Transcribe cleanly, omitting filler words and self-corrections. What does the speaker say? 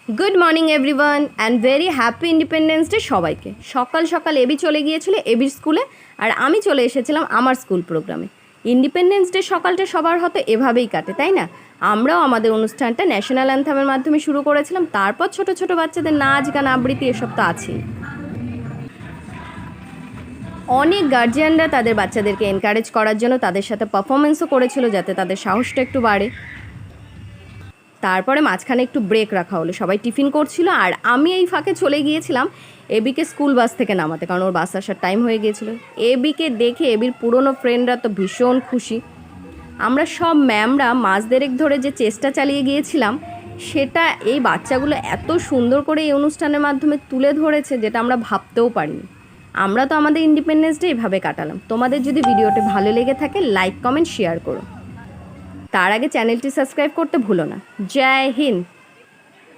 Good morning everyone and very happy independence day সবাইকে। সকাল সকাল এবি চলে গিয়েছিল এবির স্কুলে, আর আমি চলে এসেছিলাম আমার স্কুল প্রোগ্রামে। ইন্ডিপেন্ডেন্স ডে সকালটা সবার হয়তো এভাবেই কাটে, তাই না? আমরাও আমাদের অনুষ্ঠানটা ন্যাশনাল অ্যান্থামের মাধ্যমে শুরু করেছিলাম, তারপর ছোট ছোট বাচ্চাদের নাচ গান আবৃত্তি এসব তো আছেই। অনেক গার্জিয়ানরা তাদের বাচ্চাদেরকে এনকারেজ করার জন্য তাদের সাথে পারফরমেন্সও করেছিল, যাতে তাদের সাহসটা একটু বাড়ে। তারপরে মাঝখানে একটু ব্রেক রাখা হলো, সবাই টিফিন করছিল, আর আমি এই ফাঁকে চলে গিয়েছিলাম এবিকে স্কুল বাস থেকে নামাতে, কারণ ওর বাস আসার টাইম হয়ে গিয়েছিল। এবিকে দেখে এবির পুরনো ফ্রেন্ডরা তো ভীষণ খুশি। আমরা সব ম্যামরা মাস দেড়েক ধরে যে চেষ্টা চালিয়ে গিয়েছিলাম, সেটা এই বাচ্চাগুলো এত সুন্দর করে এই অনুষ্ঠানের মাধ্যমে তুলে ধরেছে, যেটা আমরা ভাবতেও পারিনি। আমরা তো আমাদের ইন্ডিপেন্ডেন্স ডে এভাবে কাটালাম। তোমাদের যদি ভিডিওটি ভালো লেগে থাকে, লাইক কমেন্ট শেয়ার করো। তার আগে চ্যানেলটি সাবস্ক্রাইব করতে ভুলো না। জয় হিন্দ।